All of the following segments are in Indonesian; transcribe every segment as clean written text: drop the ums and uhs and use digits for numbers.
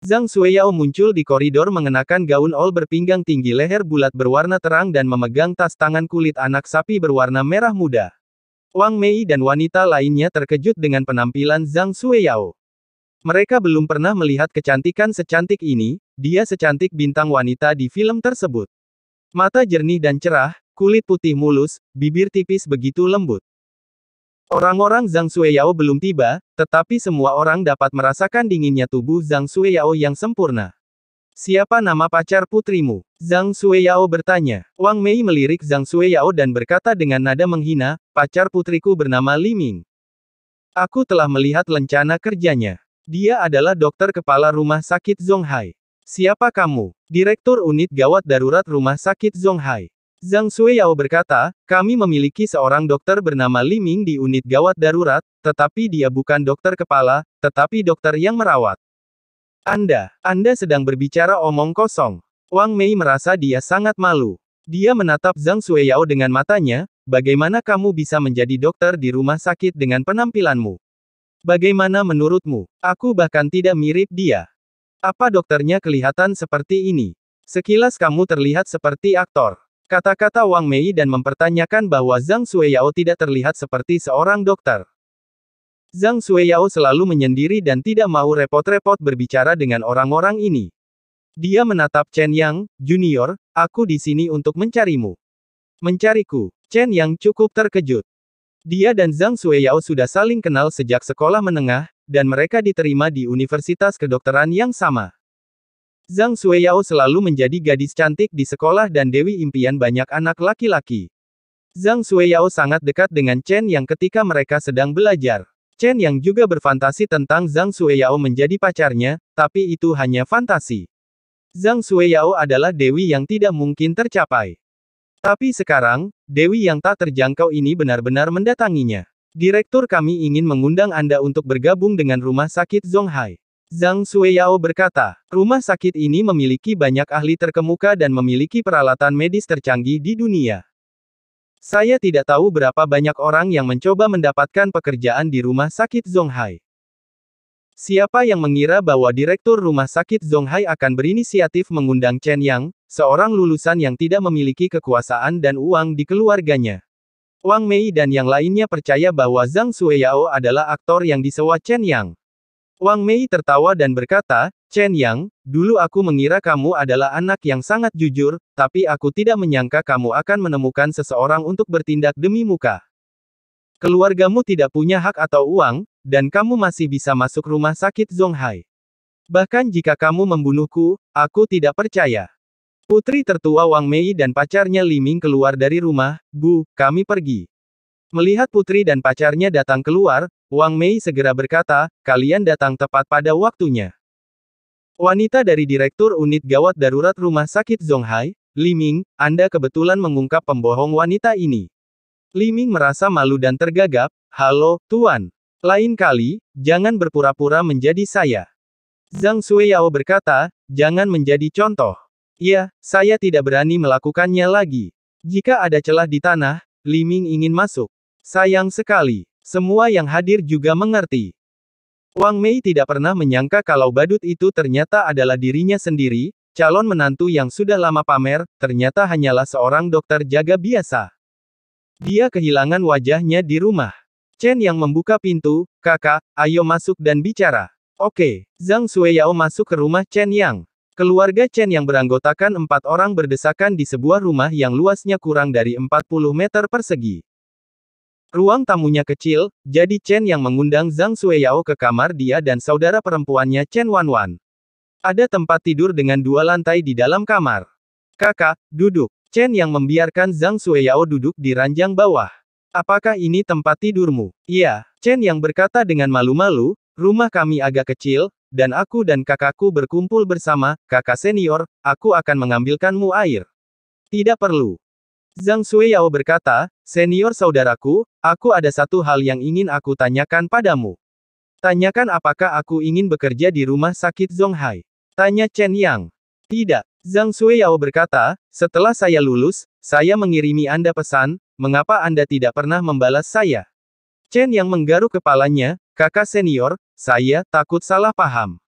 Zhang Xueyao muncul di koridor mengenakan gaun all berpinggang tinggi leher bulat berwarna terang dan memegang tas tangan kulit anak sapi berwarna merah muda. Wang Mei dan wanita lainnya terkejut dengan penampilan Zhang Xueyao. Mereka belum pernah melihat kecantikan secantik ini, dia secantik bintang wanita di film tersebut. Mata jernih dan cerah, kulit putih mulus, bibir tipis begitu lembut. Orang-orang Zhang Xueyao belum tiba, tetapi semua orang dapat merasakan dinginnya tubuh Zhang Xueyao yang sempurna. Siapa nama pacar putrimu? Zhang Xueyao bertanya. Wang Mei melirik Zhang Xueyao dan berkata dengan nada menghina, pacar putriku bernama Li Ming. Aku telah melihat lencana kerjanya. Dia adalah dokter kepala rumah sakit Zonghai. Siapa kamu? Direktur unit gawat darurat rumah sakit Zonghai. Zhang Xueyao berkata, kami memiliki seorang dokter bernama Li Ming di unit gawat darurat, tetapi dia bukan dokter kepala, tetapi dokter yang merawat. Anda sedang berbicara omong kosong. Wang Mei merasa dia sangat malu. Dia menatap Zhang Xueyao dengan matanya, bagaimana kamu bisa menjadi dokter di rumah sakit dengan penampilanmu? Bagaimana menurutmu? Aku bahkan tidak mirip dia. Apa dokternya kelihatan seperti ini? Sekilas kamu terlihat seperti aktor. Kata-kata Wang Mei dan mempertanyakan bahwa Zhang Xueyao tidak terlihat seperti seorang dokter. Zhang Xueyao selalu menyendiri dan tidak mau repot-repot berbicara dengan orang-orang ini. Dia menatap Chen Yang, Junior, aku di sini untuk mencarimu. Mencariku. Chen Yang cukup terkejut. Dia dan Zhang Xueyao sudah saling kenal sejak sekolah menengah, dan mereka diterima di Universitas Kedokteran yang sama. Zhang Xueyao selalu menjadi gadis cantik di sekolah dan dewi impian banyak anak laki-laki. Zhang Xueyao sangat dekat dengan Chen Yang ketika mereka sedang belajar. Chen Yang juga berfantasi tentang Zhang Xueyao menjadi pacarnya, tapi itu hanya fantasi. Zhang Xueyao adalah dewi yang tidak mungkin tercapai. Tapi sekarang, dewi yang tak terjangkau ini benar-benar mendatanginya. Direktur kami ingin mengundang Anda untuk bergabung dengan rumah sakit Zonghai. Zhang Xueyao berkata, rumah sakit ini memiliki banyak ahli terkemuka dan memiliki peralatan medis tercanggih di dunia. Saya tidak tahu berapa banyak orang yang mencoba mendapatkan pekerjaan di rumah sakit Zonghai. Siapa yang mengira bahwa direktur rumah sakit Zonghai akan berinisiatif mengundang Chen Yang, seorang lulusan yang tidak memiliki kekuasaan dan uang di keluarganya. Wang Mei dan yang lainnya percaya bahwa Zhang Xueyao adalah aktor yang disewa Chen Yang. Wang Mei tertawa dan berkata, Chen Yang, dulu aku mengira kamu adalah anak yang sangat jujur, tapi aku tidak menyangka kamu akan menemukan seseorang untuk bertindak demi muka. Keluargamu tidak punya hak atau uang, dan kamu masih bisa masuk rumah sakit Zonghai. Bahkan jika kamu membunuhku, aku tidak percaya. Putri tertua Wang Mei dan pacarnya Li Ming keluar dari rumah, Bu, kami pergi. Melihat putri dan pacarnya datang keluar, Wang Mei segera berkata, kalian datang tepat pada waktunya. Wanita dari Direktur Unit Gawat Darurat Rumah Sakit Zonghai, Li Ming, Anda kebetulan mengungkap pembohong wanita ini. Li Ming merasa malu dan tergagap, halo, Tuan. Lain kali, jangan berpura-pura menjadi saya. Zhang Xueyao berkata, jangan menjadi contoh. Ya, saya tidak berani melakukannya lagi. Jika ada celah di tanah, Li Ming ingin masuk. Sayang sekali. Semua yang hadir juga mengerti. Wang Mei tidak pernah menyangka kalau badut itu ternyata adalah dirinya sendiri, calon menantu yang sudah lama pamer, ternyata hanyalah seorang dokter jaga biasa. Dia kehilangan wajahnya di rumah. Chen yang membuka pintu, kakak, ayo masuk dan bicara. Oke, Zhang Xueyao masuk ke rumah Chen Yang. Keluarga Chen yang beranggotakan 4 orang berdesakan di sebuah rumah yang luasnya kurang dari 40 meter persegi. Ruang tamunya kecil, jadi Chen yang mengundang Zhang Xueyao ke kamar dia dan saudara perempuannya Chen Wanwan. Ada tempat tidur dengan 2 lantai di dalam kamar. Kakak, duduk. Chen yang membiarkan Zhang Xueyao duduk di ranjang bawah. Apakah ini tempat tidurmu? Iya, Chen yang berkata dengan malu-malu, rumah kami agak kecil, dan aku dan kakakku berkumpul bersama, kakak senior, aku akan mengambilkanmu air. Tidak perlu. Zhang Xueyao berkata, senior saudaraku, aku ada satu hal yang ingin aku tanyakan padamu. Tanyakan apakah aku ingin bekerja di rumah sakit Zonghai. Tanya Chen Yang. Tidak. Zhang Xueyao berkata, setelah saya lulus, saya mengirimi Anda pesan, mengapa Anda tidak pernah membalas saya? Chen Yang menggaruk kepalanya, kakak senior, saya takut salah paham.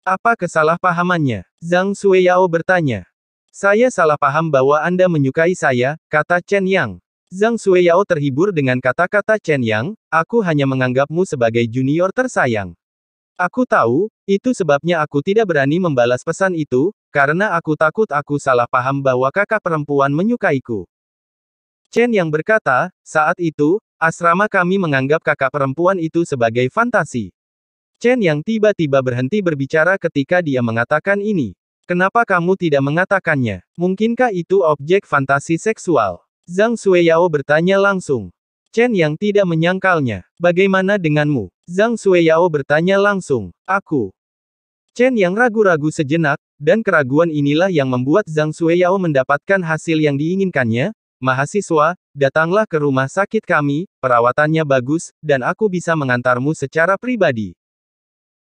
Apa kesalahpahamannya? Zhang Xueyao bertanya. Saya salah paham bahwa Anda menyukai saya, kata Chen Yang. Zhang Xueyao terhibur dengan kata-kata Chen Yang, aku hanya menganggapmu sebagai junior tersayang. Aku tahu, itu sebabnya aku tidak berani membalas pesan itu, karena aku takut aku salah paham bahwa kakak perempuan menyukaiku. Chen Yang berkata, saat itu, asrama kami menganggap kakak perempuan itu sebagai fantasi. Chen Yang tiba-tiba berhenti berbicara ketika dia mengatakan ini. Kenapa kamu tidak mengatakannya? Mungkinkah itu objek fantasi seksual? Zhang Xueyao bertanya langsung. Chen Yang tidak menyangkalnya. Bagaimana denganmu? Zhang Xueyao bertanya langsung. Aku. Chen Yang ragu-ragu sejenak, dan keraguan inilah yang membuat Zhang Xueyao mendapatkan hasil yang diinginkannya. Mahasiswa, datanglah ke rumah sakit kami, perawatannya bagus, dan aku bisa mengantarmu secara pribadi.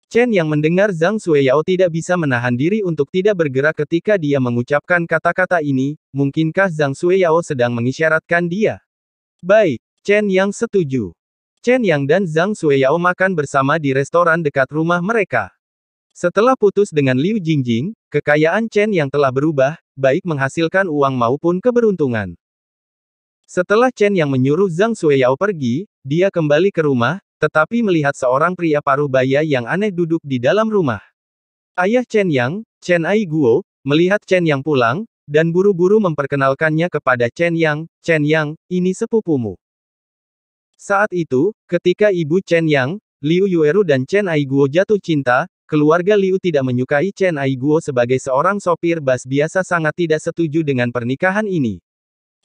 Chen Yang mendengar Zhang Xueyao tidak bisa menahan diri untuk tidak bergerak ketika dia mengucapkan kata-kata ini, mungkinkah Zhang Xueyao sedang mengisyaratkan dia? Baik, Chen Yang setuju. Chen Yang dan Zhang Xueyao makan bersama di restoran dekat rumah mereka. Setelah putus dengan Liu Jingjing, kekayaan Chen Yang telah berubah, baik menghasilkan uang maupun keberuntungan. Setelah Chen Yang menyuruh Zhang Xueyao pergi, dia kembali ke rumah, tetapi melihat seorang pria paruh baya yang aneh duduk di dalam rumah. Ayah Chen Yang, Chen Ai Guo, melihat Chen Yang pulang, dan buru-buru memperkenalkannya kepada Chen Yang, ini sepupumu. Saat itu, ketika ibu Chen Yang, Liu Yueru dan Chen Ai Guo jatuh cinta, keluarga Liu tidak menyukai Chen Ai Guo sebagai seorang sopir bus biasa sangat tidak setuju dengan pernikahan ini.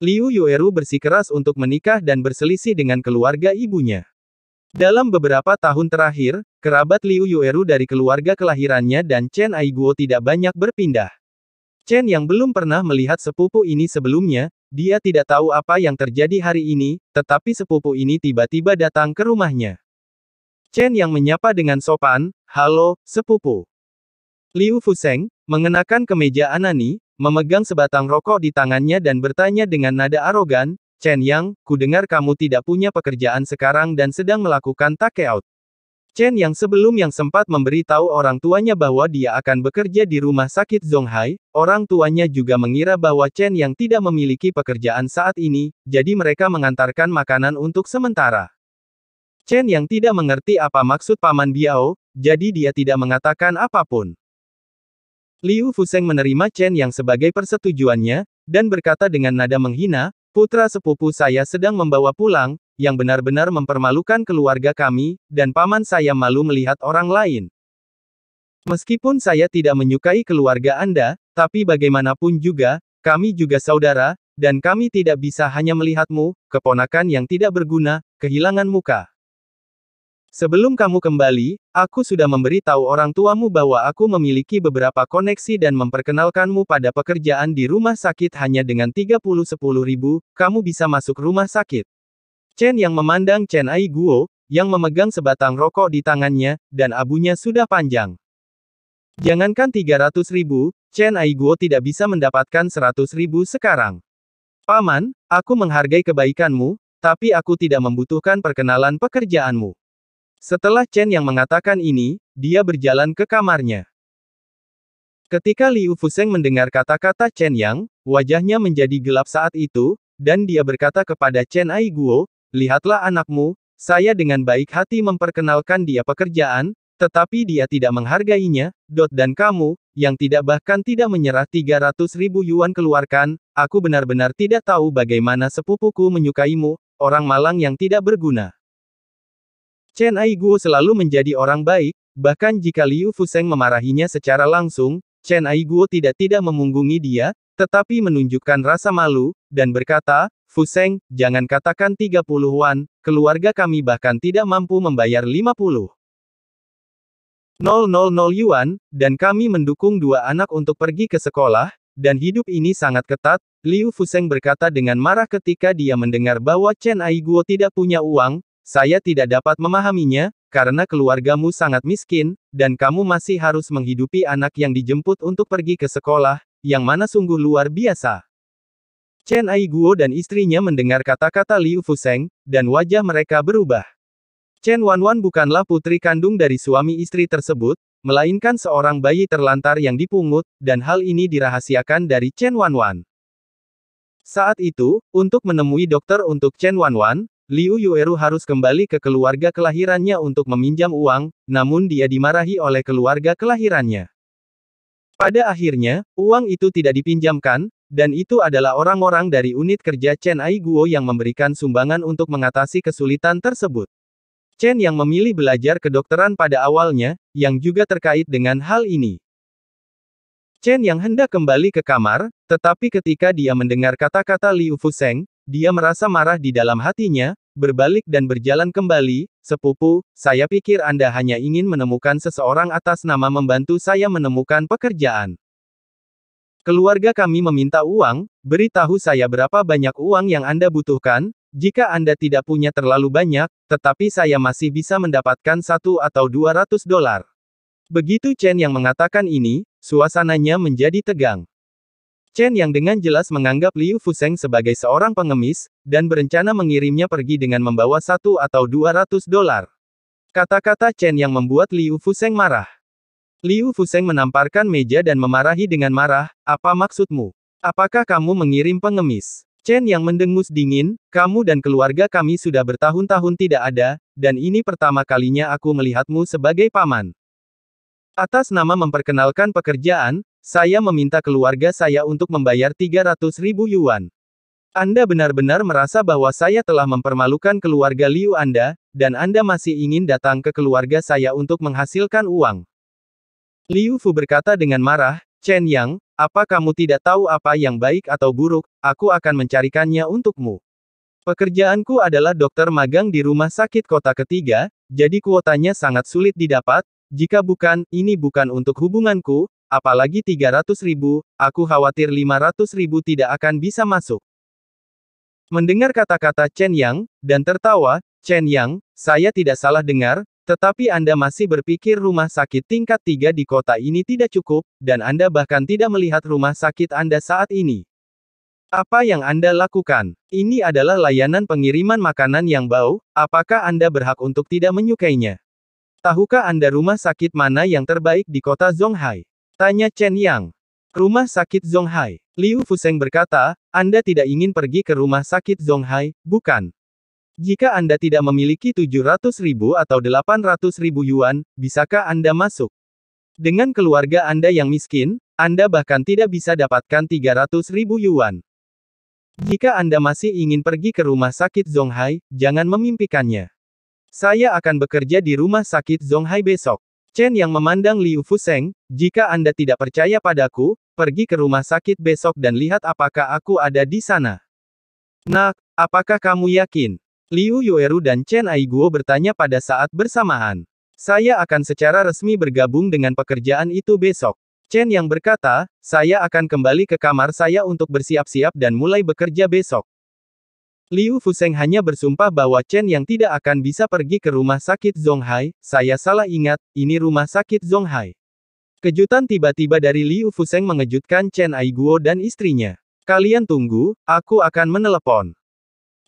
Liu Yueru bersikeras untuk menikah dan berselisih dengan keluarga ibunya. Dalam beberapa tahun terakhir, kerabat Liu Yueru dari keluarga kelahirannya dan Chen Ai Guo tidak banyak berpindah. Chen Yang belum pernah melihat sepupu ini sebelumnya, dia tidak tahu apa yang terjadi hari ini, tetapi sepupu ini tiba-tiba datang ke rumahnya. Chen Yang menyapa dengan sopan, halo, sepupu. Liu Fuseng, mengenakan kemeja Anani, memegang sebatang rokok di tangannya dan bertanya dengan nada arogan, Chen Yang, kudengar kamu tidak punya pekerjaan sekarang dan sedang melakukan take-out. Chen Yang sebelum yang sempat memberitahu orang tuanya bahwa dia akan bekerja di rumah sakit Zonghai, orang tuanya juga mengira bahwa Chen Yang tidak memiliki pekerjaan saat ini, jadi mereka mengantarkan makanan untuk sementara. Chen Yang tidak mengerti apa maksud Paman Biao, jadi dia tidak mengatakan apapun. Liu Fuseng menerima Chen Yang sebagai persetujuannya, dan berkata dengan nada menghina, putra sepupu saya sedang membawa pulang, yang benar-benar mempermalukan keluarga kami, dan paman saya malu melihat orang lain. Meskipun saya tidak menyukai keluarga Anda, tapi bagaimanapun juga, kami juga saudara, dan kami tidak bisa hanya melihatmu, keponakan yang tidak berguna, kehilangan muka. Sebelum kamu kembali, aku sudah memberitahu orang tuamu bahwa aku memiliki beberapa koneksi dan memperkenalkanmu pada pekerjaan di rumah sakit hanya dengan 30-10 ribu, kamu bisa masuk rumah sakit. Chen Yang memandang Chen Ai Guo, yang memegang sebatang rokok di tangannya, dan abunya sudah panjang. Jangankan 300 ribu, Chen Ai Guo tidak bisa mendapatkan 100 ribu sekarang. Paman, aku menghargai kebaikanmu, tapi aku tidak membutuhkan perkenalan pekerjaanmu. Setelah Chen Yang mengatakan ini, dia berjalan ke kamarnya. Ketika Liu Fuseng mendengar kata-kata Chen Yang, wajahnya menjadi gelap saat itu, dan dia berkata kepada Chen Ai Guo, lihatlah anakmu, saya dengan baik hati memperkenalkan dia pekerjaan, tetapi dia tidak menghargainya, dan kamu, yang tidak bahkan tidak menyerah 300 ribu yuan keluarkan, aku benar-benar tidak tahu bagaimana sepupuku menyukaimu, orang malang yang tidak berguna. Chen Ai Guo selalu menjadi orang baik, bahkan jika Liu Fuseng memarahinya secara langsung, Chen Ai Guo tidak memunggungi dia, tetapi menunjukkan rasa malu, dan berkata, Fuseng, jangan katakan 30 yuan, keluarga kami bahkan tidak mampu membayar 50.000 yuan, dan kami mendukung dua anak untuk pergi ke sekolah, dan hidup ini sangat ketat, Liu Fuseng berkata dengan marah ketika dia mendengar bahwa Chen Ai Guo tidak punya uang. Saya tidak dapat memahaminya, karena keluargamu sangat miskin, dan kamu masih harus menghidupi anak yang dijemput untuk pergi ke sekolah, yang mana sungguh luar biasa. Chen Ai Guo dan istrinya mendengar kata-kata Liu Fuseng, dan wajah mereka berubah. Chen Wanwan bukanlah putri kandung dari suami istri tersebut, melainkan seorang bayi terlantar yang dipungut, dan hal ini dirahasiakan dari Chen Wanwan. Saat itu, untuk menemui dokter untuk Chen Wanwan, Liu Yueru harus kembali ke keluarga kelahirannya untuk meminjam uang, namun dia dimarahi oleh keluarga kelahirannya. Pada akhirnya, uang itu tidak dipinjamkan, dan itu adalah orang-orang dari unit kerja Chen Aiguo yang memberikan sumbangan untuk mengatasi kesulitan tersebut. Chen yang memilih belajar kedokteran pada awalnya, yang juga terkait dengan hal ini. Chen yang hendak kembali ke kamar, tetapi ketika dia mendengar kata-kata Liu Fuseng, dia merasa marah di dalam hatinya, berbalik dan berjalan kembali. Sepupu, saya pikir Anda hanya ingin menemukan seseorang atas nama membantu saya menemukan pekerjaan. Keluarga kami meminta uang, beritahu saya berapa banyak uang yang Anda butuhkan. Jika Anda tidak punya terlalu banyak, tetapi saya masih bisa mendapatkan $1 atau $200. Begitu Chen yang mengatakan ini, suasananya menjadi tegang. Chen yang dengan jelas menganggap Liu Fuseng sebagai seorang pengemis, dan berencana mengirimnya pergi dengan membawa $1 atau $200. Kata-kata Chen yang membuat Liu Fuseng marah. Liu Fuseng menamparkan meja dan memarahi dengan marah, apa maksudmu? Apakah kamu mengirim pengemis? Chen yang mendengus dingin, kamu dan keluarga kami sudah bertahun-tahun tidak ada, dan ini pertama kalinya aku melihatmu sebagai paman. Atas nama memperkenalkan pekerjaan, saya meminta keluarga saya untuk membayar 300.000 yuan. Anda benar-benar merasa bahwa saya telah mempermalukan keluarga Liu Anda, dan Anda masih ingin datang ke keluarga saya untuk menghasilkan uang. Liu Fu berkata dengan marah, Chen Yang, apa kamu tidak tahu apa yang baik atau buruk, aku akan mencarikannya untukmu. Pekerjaanku adalah dokter magang di rumah sakit kota ketiga, jadi kuotanya sangat sulit didapat. Jika bukan, ini bukan untuk hubunganku, apalagi 300.000, aku khawatir 500.000 tidak akan bisa masuk. Mendengar kata-kata Chen Yang, dan tertawa, Chen Yang, saya tidak salah dengar, tetapi Anda masih berpikir rumah sakit tingkat 3 di kota ini tidak cukup, dan Anda bahkan tidak melihat rumah sakit Anda saat ini. Apa yang Anda lakukan? Ini adalah layanan pengiriman makanan yang bau, apakah Anda berhak untuk tidak menyukainya? Tahukah Anda rumah sakit mana yang terbaik di kota Zonghai? Tanya Chen Yang. Rumah sakit Zonghai. Liu Fuseng berkata, Anda tidak ingin pergi ke rumah sakit Zonghai, bukan? Jika Anda tidak memiliki 700.000 atau 800.000 yuan, bisakah Anda masuk? Dengan keluarga Anda yang miskin, Anda bahkan tidak bisa dapatkan 300.000 yuan. Jika Anda masih ingin pergi ke rumah sakit Zonghai, jangan memimpikannya. Saya akan bekerja di rumah sakit Zonghai besok. Chen yang memandang Liu Fuseng, jika Anda tidak percaya padaku, pergi ke rumah sakit besok dan lihat apakah aku ada di sana. Nak, apakah kamu yakin? Liu Yueru dan Chen Aiguo bertanya pada saat bersamaan. Saya akan secara resmi bergabung dengan pekerjaan itu besok. Chen yang berkata, saya akan kembali ke kamar saya untuk bersiap-siap dan mulai bekerja besok. Liu Fuseng hanya bersumpah bahwa Chen yang tidak akan bisa pergi ke rumah sakit Zonghai, saya salah ingat, ini rumah sakit Zonghai. Kejutan tiba-tiba dari Liu Fuseng mengejutkan Chen Aiguo dan istrinya. Kalian tunggu, aku akan menelepon.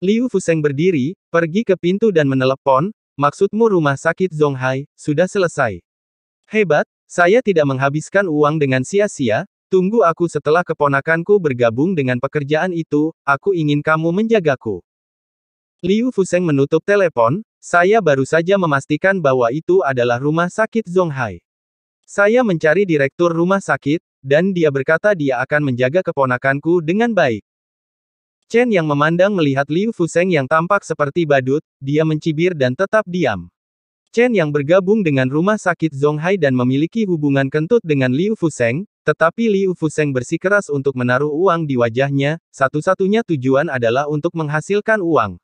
Liu Fuseng berdiri, pergi ke pintu dan menelepon, maksudmu rumah sakit Zonghai, sudah selesai. Hebat, saya tidak menghabiskan uang dengan sia-sia. Tunggu aku setelah keponakanku bergabung dengan pekerjaan itu, aku ingin kamu menjagaku. Liu Fuseng menutup telepon, saya baru saja memastikan bahwa itu adalah rumah sakit Zonghai. Saya mencari direktur rumah sakit, dan dia berkata dia akan menjaga keponakanku dengan baik. Chen yang memandang melihat Liu Fuseng yang tampak seperti badut, dia mencibir dan tetap diam. Chen yang bergabung dengan rumah sakit Zonghai dan memiliki hubungan kentut dengan Liu Fuseng, tetapi Liu Fuseng bersikeras untuk menaruh uang di wajahnya, satu-satunya tujuan adalah untuk menghasilkan uang.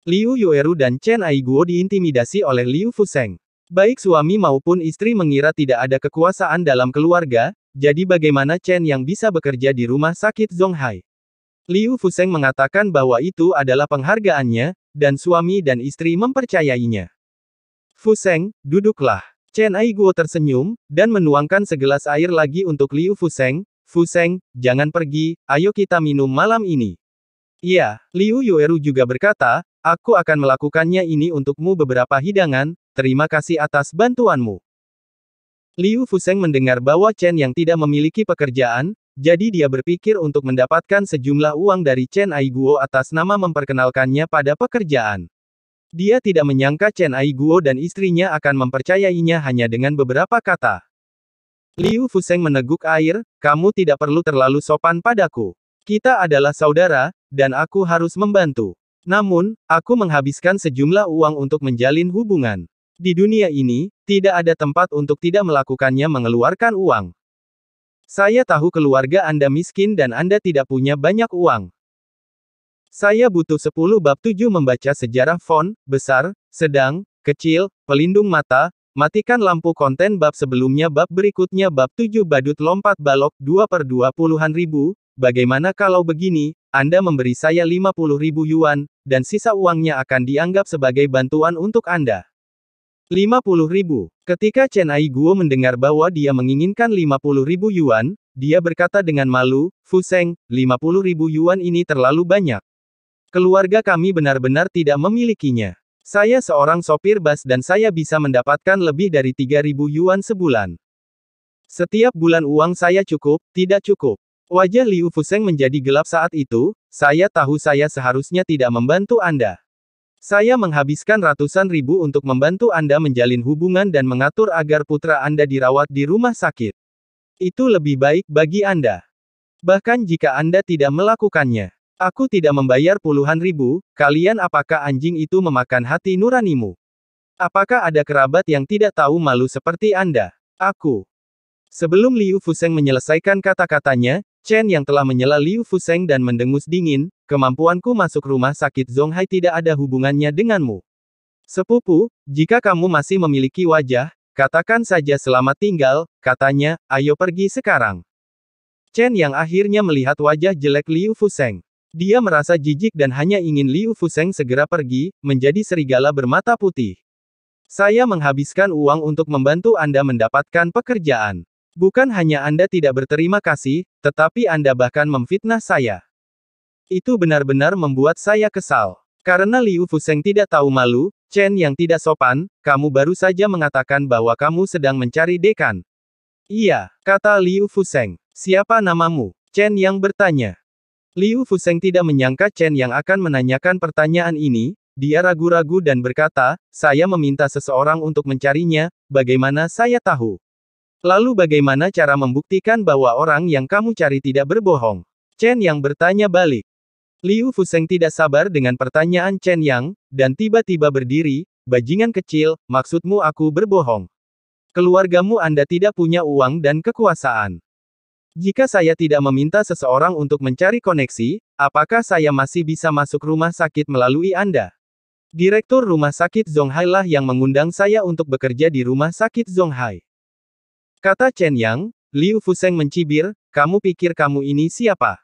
Liu Yueru dan Chen Aiguo diintimidasi oleh Liu Fuseng. Baik suami maupun istri mengira tidak ada kekuasaan dalam keluarga, jadi bagaimana Chen yang bisa bekerja di rumah sakit Zonghai? Liu Fuseng mengatakan bahwa itu adalah penghargaannya, dan suami dan istri mempercayainya. Fuseng, duduklah. Chen Aiguo tersenyum, dan menuangkan segelas air lagi untuk Liu Fuseng. Fuseng, jangan pergi, ayo kita minum malam ini. Iya, Liu Yueru juga berkata, aku akan melakukannya ini untukmu beberapa hidangan, terima kasih atas bantuanmu. Liu Fuseng mendengar bahwa Chen Yang tidak memiliki pekerjaan, jadi dia berpikir untuk mendapatkan sejumlah uang dari Chen Aiguo atas nama memperkenalkannya pada pekerjaan. Dia tidak menyangka Chen Aiguo dan istrinya akan mempercayainya hanya dengan beberapa kata. Liu Fuseng meneguk air, kamu tidak perlu terlalu sopan padaku. Kita adalah saudara, dan aku harus membantu. Namun, aku menghabiskan sejumlah uang untuk menjalin hubungan. Di dunia ini, tidak ada tempat untuk tidak melakukannya mengeluarkan uang. Saya tahu keluarga Anda miskin dan Anda tidak punya banyak uang. Saya butuh 10 bab 7 membaca sejarah font, besar, sedang, kecil, pelindung mata, matikan lampu konten bab sebelumnya bab berikutnya bab 7 badut lompat balok 2/20.000, bagaimana kalau begini, Anda memberi saya 50.000 yuan, dan sisa uangnya akan dianggap sebagai bantuan untuk Anda. 50.000. Ketika Chen Aiguo mendengar bahwa dia menginginkan 50.000 yuan, dia berkata dengan malu, Fuseng, 50.000 yuan ini terlalu banyak. Keluarga kami benar-benar tidak memilikinya. Saya seorang sopir bus dan saya bisa mendapatkan lebih dari 3.000 yuan sebulan. Setiap bulan uang saya cukup, tidak cukup. Wajah Liu Fuseng menjadi gelap saat itu, saya tahu saya seharusnya tidak membantu Anda. Saya menghabiskan ratusan ribu untuk membantu Anda menjalin hubungan dan mengatur agar putra Anda dirawat di rumah sakit. Itu lebih baik bagi Anda. Bahkan jika Anda tidak melakukannya. Aku tidak membayar puluhan ribu, kalian apakah anjing itu memakan hati nuranimu? Apakah ada kerabat yang tidak tahu malu seperti Anda? Aku. Sebelum Liu Fuseng menyelesaikan kata-katanya, Chen yang telah menyela Liu Fuseng dan mendengus dingin, kemampuanku masuk rumah sakit Zonghai tidak ada hubungannya denganmu. Sepupu, jika kamu masih memiliki wajah, katakan saja selamat tinggal, katanya, ayo pergi sekarang. Chen yang akhirnya melihat wajah jelek Liu Fuseng. Dia merasa jijik dan hanya ingin Liu Fuseng segera pergi, menjadi serigala bermata putih. Saya menghabiskan uang untuk membantu Anda mendapatkan pekerjaan. Bukan hanya Anda tidak berterima kasih, tetapi Anda bahkan memfitnah saya. Itu benar-benar membuat saya kesal. Karena Liu Fuseng tidak tahu malu, Chen yang tidak sopan, kamu baru saja mengatakan bahwa kamu sedang mencari dekan. Iya, kata Liu Fuseng. Siapa namamu? Chen yang bertanya. Liu Fuseng tidak menyangka Chen yang akan menanyakan pertanyaan ini, dia ragu-ragu dan berkata, saya meminta seseorang untuk mencarinya, bagaimana saya tahu? Lalu bagaimana cara membuktikan bahwa orang yang kamu cari tidak berbohong? Chen yang bertanya balik. Liu Fuseng tidak sabar dengan pertanyaan Chen Yang, dan tiba-tiba berdiri, bajingan kecil, maksudmu aku berbohong? Keluargamu Anda tidak punya uang dan kekuasaan. Jika saya tidak meminta seseorang untuk mencari koneksi, apakah saya masih bisa masuk rumah sakit melalui Anda? Direktur rumah sakit Zonghai lah yang mengundang saya untuk bekerja di rumah sakit Zonghai. Kata Chen Yang, Liu Fuseng mencibir, kamu pikir kamu ini siapa?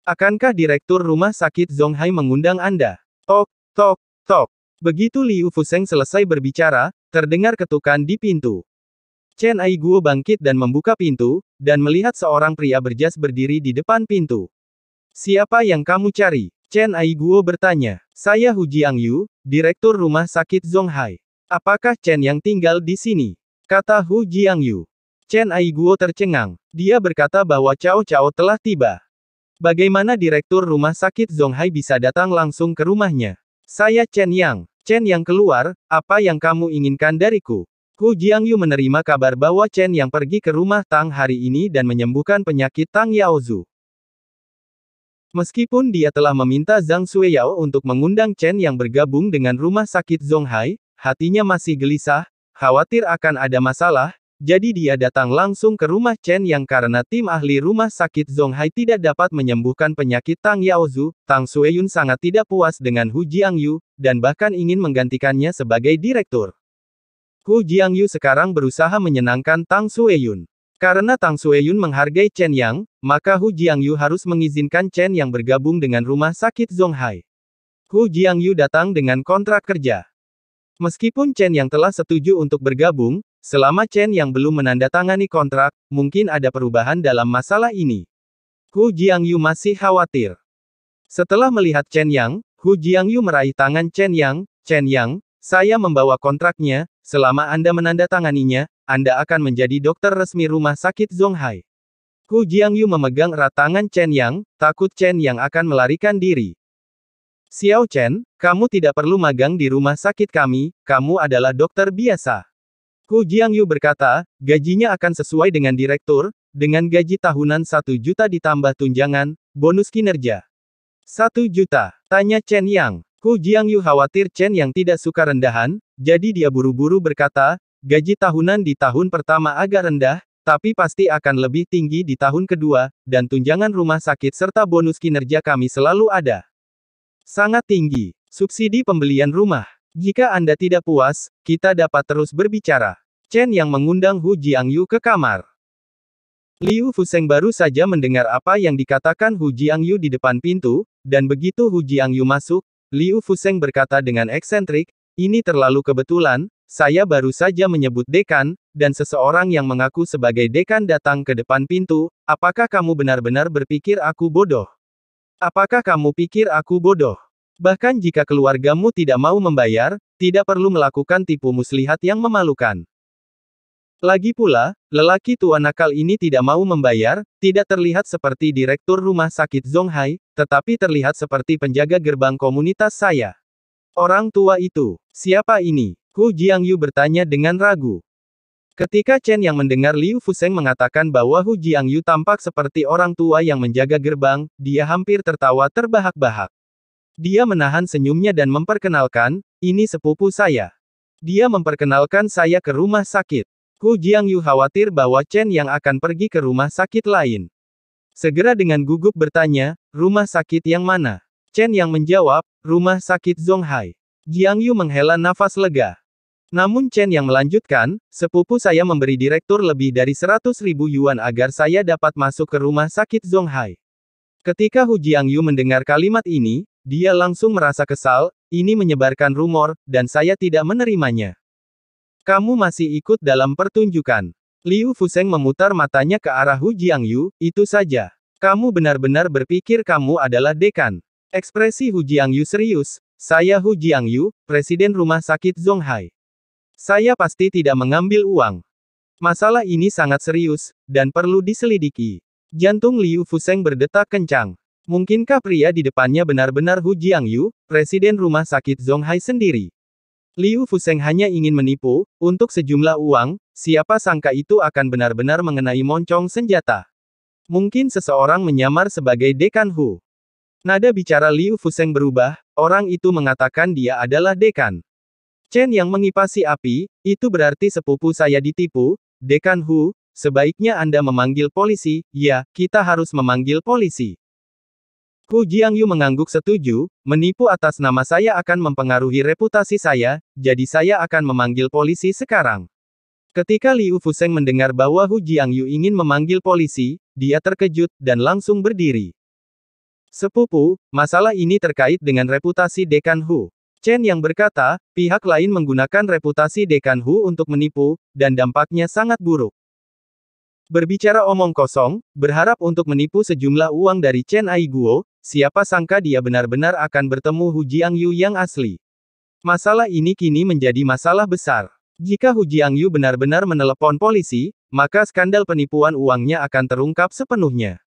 Akankah direktur rumah sakit Zonghai mengundang Anda? Tok, tok, tok. Begitu Liu Fuseng selesai berbicara, terdengar ketukan di pintu. Chen Aiguo bangkit dan membuka pintu, dan melihat seorang pria berjas berdiri di depan pintu. Siapa yang kamu cari? Chen Aiguo bertanya. Saya Hu Jiangyu, direktur rumah sakit Zonghai. Apakah Chen yang tinggal di sini? Kata Hu Jiangyu. Chen Aiguo tercengang. Dia berkata bahwa Cao Cao telah tiba. Bagaimana direktur rumah sakit Zonghai bisa datang langsung ke rumahnya? Saya Chen Yang. Chen Yang keluar, apa yang kamu inginkan dariku? Hu Jiangyu menerima kabar bahwa Chen Yang pergi ke rumah Tang hari ini dan menyembuhkan penyakit Tang Yaozu. Meskipun dia telah meminta Zhang Suiyao untuk mengundang Chen Yang bergabung dengan rumah sakit Zonghai, hatinya masih gelisah, khawatir akan ada masalah. Jadi dia datang langsung ke rumah Chen Yang karena tim ahli rumah sakit Zonghai tidak dapat menyembuhkan penyakit Tang Yaozu. Tang Suiyun sangat tidak puas dengan Hu Jiangyu, dan bahkan ingin menggantikannya sebagai direktur. Hu Jiangyu sekarang berusaha menyenangkan Tang Suiyun. Karena Tang Suiyun menghargai Chen Yang, maka Hu Jiangyu harus mengizinkan Chen Yang bergabung dengan rumah sakit Zonghai. Hu Jiangyu datang dengan kontrak kerja. Meskipun Chen Yang telah setuju untuk bergabung, selama Chen Yang belum menandatangani kontrak, mungkin ada perubahan dalam masalah ini. Hu Jiangyu masih khawatir. Setelah melihat Chen Yang, Hu Jiangyu meraih tangan Chen Yang, saya membawa kontraknya, selama Anda menandatanganinya, Anda akan menjadi dokter resmi rumah sakit Zonghai. Hu Jiangyu memegang erat tangan Chen Yang, takut Chen Yang akan melarikan diri. Xiao Chen, kamu tidak perlu magang di rumah sakit kami, kamu adalah dokter biasa. Hu Jiangyu berkata, gajinya akan sesuai dengan direktur, dengan gaji tahunan 1 juta ditambah tunjangan, bonus kinerja. 1 juta, tanya Chen Yang. Hu Jiangyu khawatir Chen Yang tidak suka rendahan, jadi dia buru-buru berkata, gaji tahunan di tahun pertama agak rendah, tapi pasti akan lebih tinggi di tahun kedua, dan tunjangan rumah sakit serta bonus kinerja kami selalu ada. Sangat tinggi. Subsidi pembelian rumah. Jika Anda tidak puas, kita dapat terus berbicara. Chen Yang mengundang Hu Jiangyu ke kamar. Liu Fusheng baru saja mendengar apa yang dikatakan Hu Jiangyu di depan pintu, dan begitu Hu Jiangyu masuk, Liu Fusheng berkata dengan eksentrik, ini terlalu kebetulan, saya baru saja menyebut dekan, dan seseorang yang mengaku sebagai dekan datang ke depan pintu, apakah kamu benar-benar berpikir aku bodoh? Apakah kamu pikir aku bodoh? Bahkan jika keluargamu tidak mau membayar, tidak perlu melakukan tipu muslihat yang memalukan. Lagi pula, lelaki tua nakal ini tidak mau membayar, tidak terlihat seperti direktur rumah sakit Zonghai, tetapi terlihat seperti penjaga gerbang komunitas saya. Orang tua itu, siapa ini? Hu Jiangyu bertanya dengan ragu. Ketika Chen Yang mendengar Liu Fusheng mengatakan bahwa Hu Jiangyu tampak seperti orang tua yang menjaga gerbang, dia hampir tertawa terbahak-bahak. Dia menahan senyumnya dan memperkenalkan, ini sepupu saya. Dia memperkenalkan saya ke rumah sakit. Hu Jiangyu khawatir bahwa Chen Yang akan pergi ke rumah sakit lain. Segera dengan gugup bertanya, rumah sakit yang mana? Chen Yang menjawab, rumah sakit Zonghai. Jiangyu menghela nafas lega. Namun Chen Yang melanjutkan, sepupu saya memberi direktur lebih dari 100.000 yuan agar saya dapat masuk ke rumah sakit Zonghai. Ketika Hu Jiangyu mendengar kalimat ini, dia langsung merasa kesal, ini menyebarkan rumor, dan saya tidak menerimanya. Kamu masih ikut dalam pertunjukan. Liu Fusheng memutar matanya ke arah Hu Jiangyu, itu saja. Kamu benar-benar berpikir kamu adalah dekan. Ekspresi Hu Jiangyu serius, saya Hu Jiangyu, presiden rumah sakit Zonghai. Saya pasti tidak mengambil uang. Masalah ini sangat serius, dan perlu diselidiki. Jantung Liu Fusheng berdetak kencang. Mungkinkah pria di depannya benar-benar Hu Jiangyu, presiden rumah sakit Zonghai sendiri? Liu Fusheng hanya ingin menipu, untuk sejumlah uang, siapa sangka itu akan benar-benar mengenai moncong senjata. Mungkin seseorang menyamar sebagai dekan Hu. Nada bicara Liu Fusheng berubah, orang itu mengatakan dia adalah dekan. Chen Yang mengipasi api, itu berarti sepupu saya ditipu, dekan Hu, sebaiknya Anda memanggil polisi, ya, kita harus memanggil polisi. Hu Jiangyu mengangguk setuju, menipu atas nama saya akan mempengaruhi reputasi saya, jadi saya akan memanggil polisi sekarang. Ketika Liu Fusheng mendengar bahwa Hu Jiangyu ingin memanggil polisi, dia terkejut, dan langsung berdiri. Sepupu, masalah ini terkait dengan reputasi dekan Hu. Chen Yang berkata, pihak lain menggunakan reputasi dekan Hu untuk menipu, dan dampaknya sangat buruk. Berbicara omong kosong, berharap untuk menipu sejumlah uang dari Chen Aiguo, siapa sangka dia benar-benar akan bertemu Hu Jiangyu yang asli. Masalah ini kini menjadi masalah besar. Jika Hu Jiangyu benar-benar menelepon polisi, maka skandal penipuan uangnya akan terungkap sepenuhnya.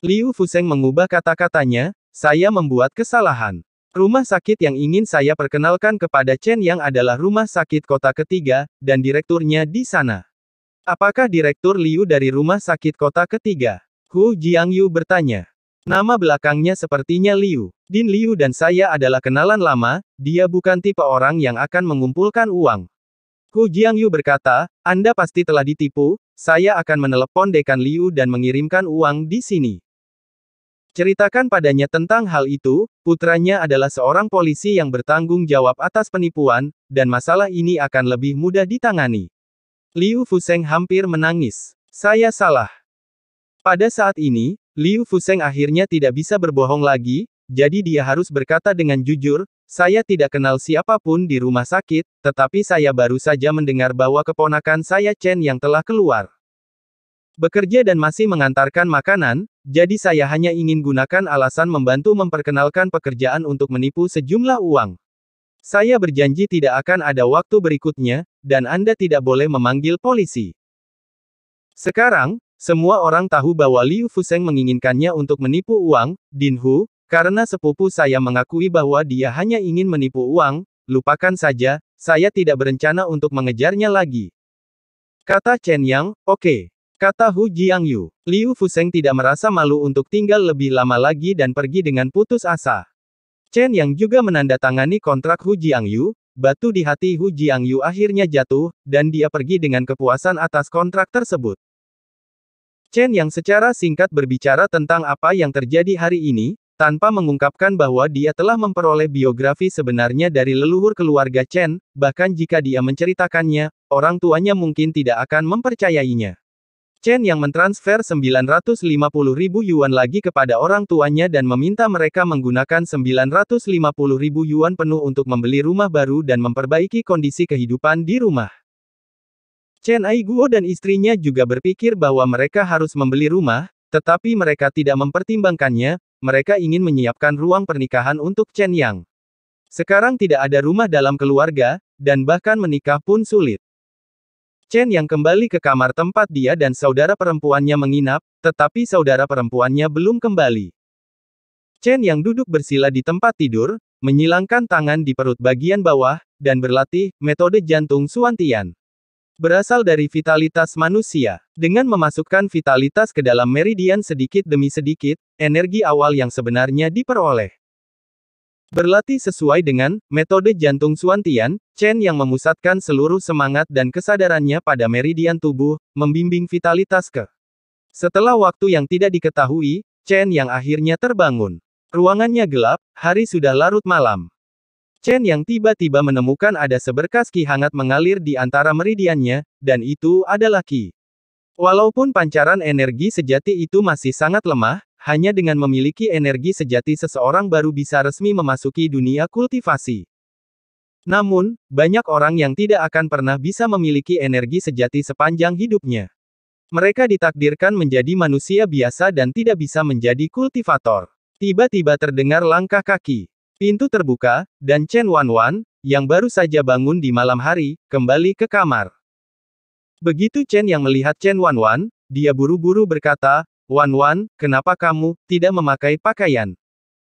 Liu Fusheng mengubah kata-katanya, saya membuat kesalahan. Rumah sakit yang ingin saya perkenalkan kepada Chen Yang adalah rumah sakit kota ketiga, dan direkturnya di sana. Apakah direktur Liu dari rumah sakit kota ketiga? Hu Jiangyu bertanya. Nama belakangnya sepertinya Liu. Din Liu dan saya adalah kenalan lama, dia bukan tipe orang yang akan mengumpulkan uang. Hu Jiangyu berkata, Anda pasti telah ditipu, saya akan menelepon dekan Liu dan mengirimkan uang di sini. Ceritakan padanya tentang hal itu, putranya adalah seorang polisi yang bertanggung jawab atas penipuan, dan masalah ini akan lebih mudah ditangani. Liu Fusheng hampir menangis. Saya salah. Pada saat ini, Liu Fusheng akhirnya tidak bisa berbohong lagi, jadi dia harus berkata dengan jujur, saya tidak kenal siapapun di rumah sakit, tetapi saya baru saja mendengar bahwa keponakan saya Chen Yang telah keluar. Bekerja dan masih mengantarkan makanan, jadi saya hanya ingin gunakan alasan membantu memperkenalkan pekerjaan untuk menipu sejumlah uang. Saya berjanji tidak akan ada waktu berikutnya, dan Anda tidak boleh memanggil polisi. Sekarang, semua orang tahu bahwa Liu Fuseng menginginkannya untuk menipu uang, Dinhu, karena sepupu saya mengakui bahwa dia hanya ingin menipu uang, lupakan saja, saya tidak berencana untuk mengejarnya lagi. Kata Chen Yang, oke. Kata Hu Jiangyu. Liu Fuseng tidak merasa malu untuk tinggal lebih lama lagi dan pergi dengan putus asa. Chen Yang juga menandatangani kontrak Hu Jiangyu, batu di hati Hu Jiangyu akhirnya jatuh, dan dia pergi dengan kepuasan atas kontrak tersebut. Chen Yang secara singkat berbicara tentang apa yang terjadi hari ini, tanpa mengungkapkan bahwa dia telah memperoleh biografi sebenarnya dari leluhur keluarga Chen, bahkan jika dia menceritakannya, orang tuanya mungkin tidak akan mempercayainya. Chen Yang mentransfer 950.000 yuan lagi kepada orang tuanya dan meminta mereka menggunakan 950.000 yuan penuh untuk membeli rumah baru dan memperbaiki kondisi kehidupan di rumah. Chen Aiguo dan istrinya juga berpikir bahwa mereka harus membeli rumah, tetapi mereka tidak mempertimbangkannya, mereka ingin menyiapkan ruang pernikahan untuk Chen Yang. Sekarang tidak ada rumah dalam keluarga, dan bahkan menikah pun sulit. Chen Yang kembali ke kamar tempat dia dan saudara perempuannya menginap, tetapi saudara perempuannya belum kembali. Chen Yang duduk bersila di tempat tidur, menyilangkan tangan di perut bagian bawah, dan berlatih metode jantung Suantian. Berasal dari vitalitas manusia. Dengan memasukkan vitalitas ke dalam meridian sedikit demi sedikit, energi awal yang sebenarnya diperoleh. Berlatih sesuai dengan metode jantung Suantian, Chen Yang memusatkan seluruh semangat dan kesadarannya pada meridian tubuh, membimbing vitalitas ke. Setelah waktu yang tidak diketahui, Chen Yang akhirnya terbangun. Ruangannya gelap, hari sudah larut malam. Chen Yang tiba-tiba menemukan ada seberkas ki hangat mengalir di antara meridiannya, dan itu adalah ki. Walaupun pancaran energi sejati itu masih sangat lemah, hanya dengan memiliki energi sejati seseorang baru bisa resmi memasuki dunia kultivasi. Namun, banyak orang yang tidak akan pernah bisa memiliki energi sejati sepanjang hidupnya. Mereka ditakdirkan menjadi manusia biasa dan tidak bisa menjadi kultivator. Tiba-tiba terdengar langkah kaki. Pintu terbuka, dan Chen Wanwan, yang baru saja bangun di malam hari, kembali ke kamar. Begitu Chen Yang melihat Chen Wanwan, dia buru-buru berkata, "Wanwan, kenapa kamu tidak memakai pakaian?"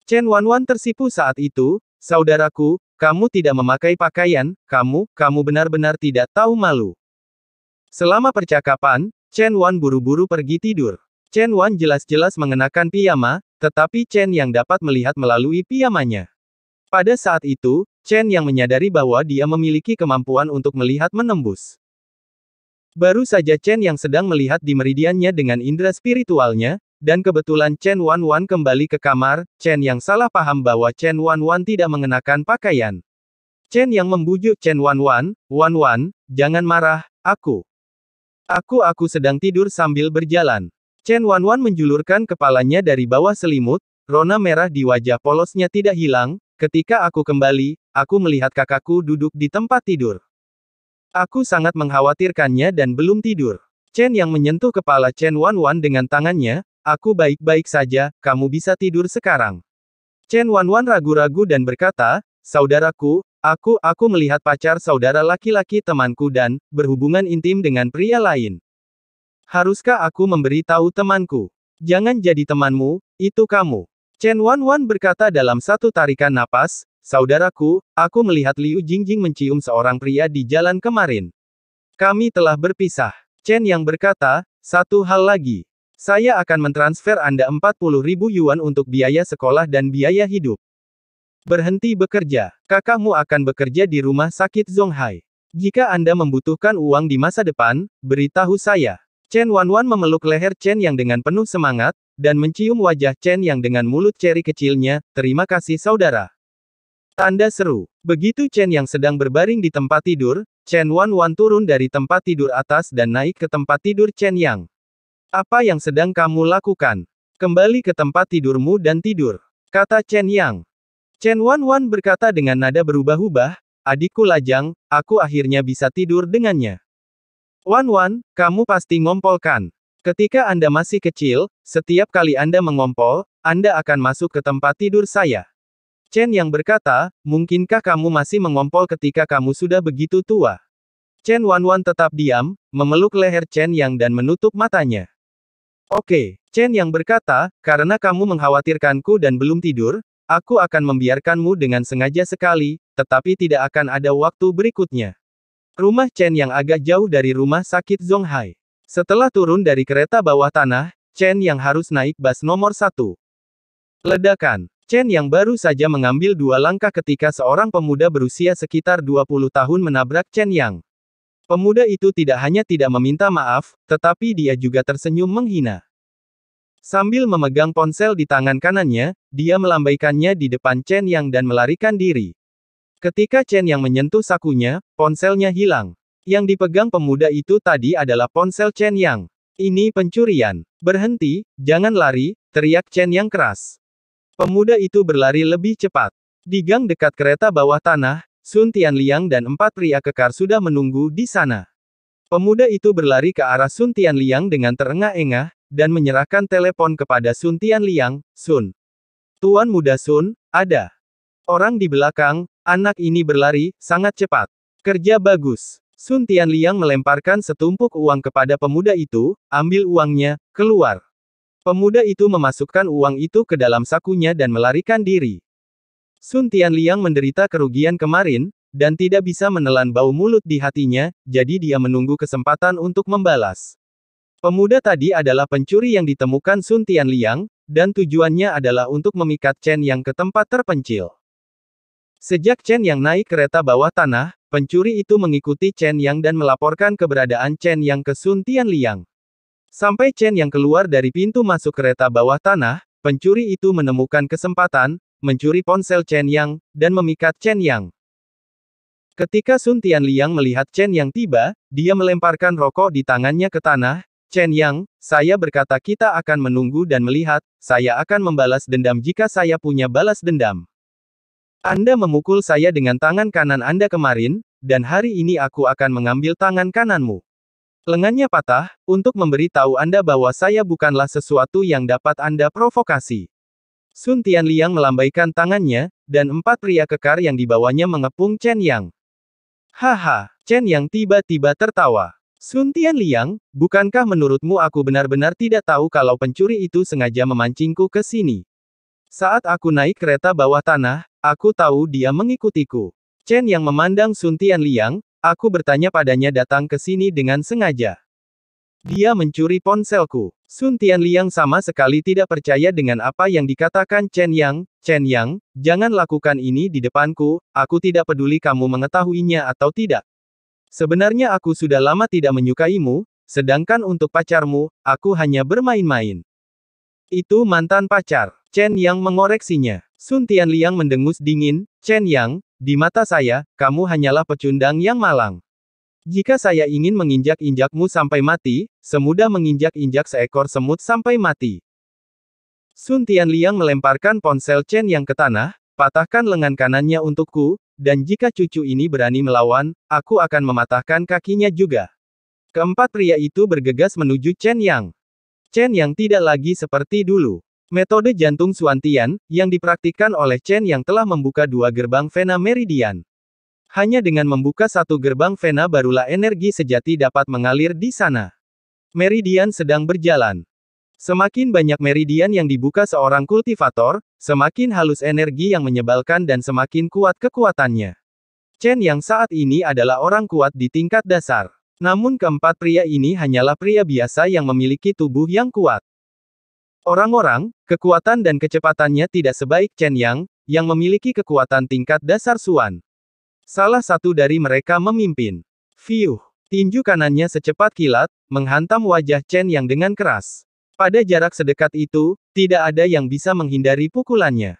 Chen Wanwan tersipu saat itu, "Saudaraku, kamu tidak memakai pakaian, kamu benar-benar tidak tahu malu." Selama percakapan, Chen Wan buru-buru pergi tidur. Chen Wan jelas-jelas mengenakan piyama, tetapi Chen Yang dapat melihat melalui piyamanya. Pada saat itu, Chen Yang menyadari bahwa dia memiliki kemampuan untuk melihat menembus. Baru saja Chen Yang sedang melihat di meridiannya dengan indera spiritualnya, dan kebetulan Chen Wanwan kembali ke kamar, Chen Yang salah paham bahwa Chen Wanwan tidak mengenakan pakaian. Chen Yang membujuk Chen Wanwan, "Wanwan, jangan marah, aku sedang tidur sambil berjalan." Chen Wanwan menjulurkan kepalanya dari bawah selimut, rona merah di wajah polosnya tidak hilang. "Ketika aku kembali, aku melihat kakakku duduk di tempat tidur. Aku sangat mengkhawatirkannya dan belum tidur." Chen Yang menyentuh kepala Chen Wanwan dengan tangannya, "Aku baik-baik saja, kamu bisa tidur sekarang." Chen Wanwan ragu-ragu dan berkata, "Saudaraku, aku melihat pacar saudara laki-laki temanku dan berhubungan intim dengan pria lain. Haruskah aku memberitahu temanku? Jangan jadi temanmu, itu kamu." Chen Wanwan berkata dalam satu tarikan napas, "Saudaraku, aku melihat Liu Jingjing mencium seorang pria di jalan kemarin. Kami telah berpisah." Chen Yang berkata, "Satu hal lagi. Saya akan mentransfer Anda 40.000 yuan untuk biaya sekolah dan biaya hidup. Berhenti bekerja. Kakakmu akan bekerja di rumah sakit Zonghai. Jika Anda membutuhkan uang di masa depan, beritahu saya." Chen Wanwan memeluk leher Chen Yang dengan penuh semangat, dan mencium wajah Chen Yang dengan mulut ceri kecilnya, "Terima kasih saudara." Tanda seru. Begitu Chen Yang sedang berbaring di tempat tidur, Chen Wanwan turun dari tempat tidur atas dan naik ke tempat tidur Chen Yang. "Apa yang sedang kamu lakukan? Kembali ke tempat tidurmu dan tidur," kata Chen Yang. Chen Wanwan berkata dengan nada berubah-ubah, "Adikku lajang, aku akhirnya bisa tidur dengannya." "Wanwan, kamu pasti ngompol kan? Ketika Anda masih kecil, setiap kali Anda mengompol, Anda akan masuk ke tempat tidur saya." Chen Yang berkata, mungkinkah kamu masih mengompol ketika kamu sudah begitu tua? Chen Wanwan tetap diam, memeluk leher Chen Yang dan menutup matanya. Oke, Chen Yang berkata, karena kamu mengkhawatirkanku dan belum tidur, aku akan membiarkanmu dengan sengaja sekali, tetapi tidak akan ada waktu berikutnya. Rumah Chen Yang agak jauh dari rumah sakit Zonghai. Setelah turun dari kereta bawah tanah, Chen Yang harus naik bus nomor 1. Ledakan. Chen Yang baru saja mengambil 2 langkah ketika seorang pemuda berusia sekitar 20 tahun menabrak Chen Yang. Pemuda itu tidak hanya tidak meminta maaf, tetapi dia juga tersenyum menghina. Sambil memegang ponsel di tangan kanannya, dia melambaikannya di depan Chen Yang dan melarikan diri. Ketika Chen Yang menyentuh sakunya, ponselnya hilang. Yang dipegang pemuda itu tadi adalah ponsel Chen Yang. Ini pencurian. Berhenti, jangan lari, teriak Chen Yang keras. Pemuda itu berlari lebih cepat. Di gang dekat kereta bawah tanah, Sun Tianliang dan 4 pria kekar sudah menunggu di sana. Pemuda itu berlari ke arah Sun Tianliang dengan terengah-engah, dan menyerahkan telepon kepada Sun Tianliang. Sun. Tuan muda Sun, ada orang di belakang, anak ini berlari, sangat cepat. Kerja bagus. Sun Tianliang melemparkan setumpuk uang kepada pemuda itu, ambil uangnya, keluar. Pemuda itu memasukkan uang itu ke dalam sakunya dan melarikan diri. Sun Tianliang menderita kerugian kemarin, dan tidak bisa menelan bau mulut di hatinya, jadi dia menunggu kesempatan untuk membalas. Pemuda tadi adalah pencuri yang ditemukan Sun Tianliang, dan tujuannya adalah untuk memikat Chen Yang ke tempat terpencil. Sejak Chen Yang naik kereta bawah tanah, pencuri itu mengikuti Chen Yang dan melaporkan keberadaan Chen Yang ke Sun Tianliang. Sampai Chen Yang keluar dari pintu masuk kereta bawah tanah, pencuri itu menemukan kesempatan, mencuri ponsel Chen Yang, dan memikat Chen Yang. Ketika Sun Tianliang melihat Chen Yang tiba, dia melemparkan rokok di tangannya ke tanah. Chen Yang, saya berkata kita akan menunggu dan melihat, saya akan membalas dendam jika saya punya balas dendam. Anda memukul saya dengan tangan kanan Anda kemarin, dan hari ini aku akan mengambil tangan kananmu. Lengannya patah, untuk memberitahu Anda bahwa saya bukanlah sesuatu yang dapat Anda provokasi. Sun Tianliang melambaikan tangannya, dan 4 pria kekar yang dibawanya mengepung Chen Yang. Haha, Chen Yang tiba-tiba tertawa. Sun Tianliang, bukankah menurutmu aku benar-benar tidak tahu kalau pencuri itu sengaja memancingku ke sini? Saat aku naik kereta bawah tanah, aku tahu dia mengikutiku. Chen Yang memandang Sun Tianliang. Aku bertanya padanya datang ke sini dengan sengaja. Dia mencuri ponselku. Sun Tianliang sama sekali tidak percaya dengan apa yang dikatakan Chen Yang. Chen Yang, jangan lakukan ini di depanku, aku tidak peduli kamu mengetahuinya atau tidak. Sebenarnya aku sudah lama tidak menyukaimu, sedangkan untuk pacarmu, aku hanya bermain-main. Itu mantan pacar. Chen Yang mengoreksinya. Sun Tianliang mendengus dingin, Chen Yang, di mata saya, kamu hanyalah pecundang yang malang. Jika saya ingin menginjak-injakmu sampai mati, semudah menginjak-injak seekor semut sampai mati. Sun Tianliang melemparkan ponsel Chen Yang ke tanah, patahkan lengan kanannya untukku, dan jika cucu ini berani melawan, aku akan mematahkan kakinya juga. Keempat pria itu bergegas menuju Chen Yang. Chen Yang tidak lagi seperti dulu. Metode jantung Suantian, yang dipraktikkan oleh Chen Yang telah membuka 2 gerbang vena meridian. Hanya dengan membuka 1 gerbang vena barulah energi sejati dapat mengalir di sana. Meridian sedang berjalan. Semakin banyak meridian yang dibuka seorang kultivator, semakin halus energi yang menyebalkan dan semakin kuat kekuatannya. Chen Yang saat ini adalah orang kuat di tingkat dasar. Namun keempat pria ini hanyalah pria biasa yang memiliki tubuh yang kuat. Orang-orang, kekuatan dan kecepatannya tidak sebaik Chen Yang, yang memiliki kekuatan tingkat dasar Suan. Salah satu dari mereka memimpin. Fiuh, tinju kanannya secepat kilat, menghantam wajah Chen Yang dengan keras. Pada jarak sedekat itu, tidak ada yang bisa menghindari pukulannya.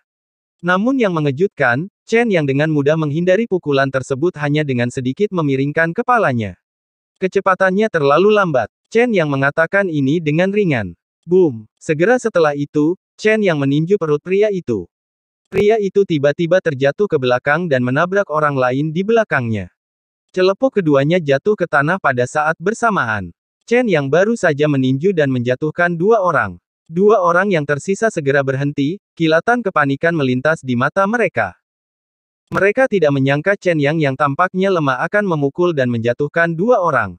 Namun yang mengejutkan, Chen Yang dengan mudah menghindari pukulan tersebut hanya dengan sedikit memiringkan kepalanya. Kecepatannya terlalu lambat. Chen Yang mengatakan ini dengan ringan. Boom! Segera setelah itu, Chen Yang meninju perut pria itu. Pria itu tiba-tiba terjatuh ke belakang dan menabrak orang lain di belakangnya. Celepuk keduanya jatuh ke tanah pada saat bersamaan. Chen Yang baru saja meninju dan menjatuhkan 2 orang. Dua orang yang tersisa segera berhenti, kilatan kepanikan melintas di mata mereka. Mereka tidak menyangka Chen yang tampaknya lemah akan memukul dan menjatuhkan dua orang.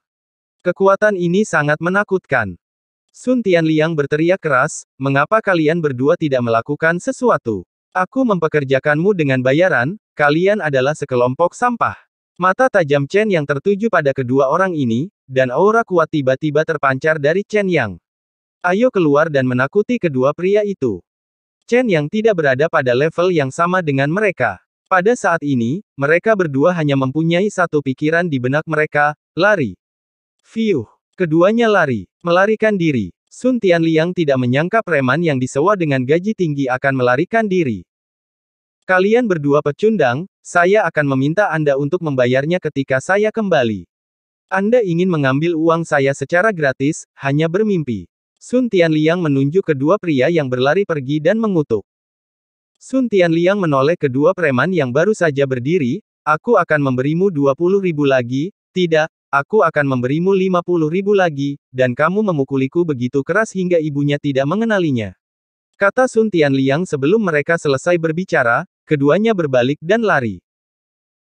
Kekuatan ini sangat menakutkan. Sun Tianliang berteriak keras, mengapa kalian berdua tidak melakukan sesuatu? Aku mempekerjakanmu dengan bayaran, kalian adalah sekelompok sampah. Mata tajam Chen yang tertuju pada kedua orang ini, dan aura kuat tiba-tiba terpancar dari Chen Yang. Ayo keluar dan menakuti kedua pria itu. Chen yang tidak berada pada level yang sama dengan mereka. Pada saat ini, mereka berdua hanya mempunyai satu pikiran di benak mereka, lari. Fiuh. Keduanya lari, melarikan diri. Sun Tianliang tidak menyangka preman yang disewa dengan gaji tinggi akan melarikan diri. Kalian berdua pecundang, saya akan meminta Anda untuk membayarnya ketika saya kembali. Anda ingin mengambil uang saya secara gratis, hanya bermimpi. Sun Tianliang menunjuk kedua pria yang berlari pergi dan mengutuk. Sun Tianliang menoleh kedua preman yang baru saja berdiri, aku akan memberimu 20.000 lagi, tidak, aku akan memberimu 50.000 lagi, dan kamu memukuliku begitu keras hingga ibunya tidak mengenalinya. Kata Sun Tianliang sebelum mereka selesai berbicara, keduanya berbalik dan lari.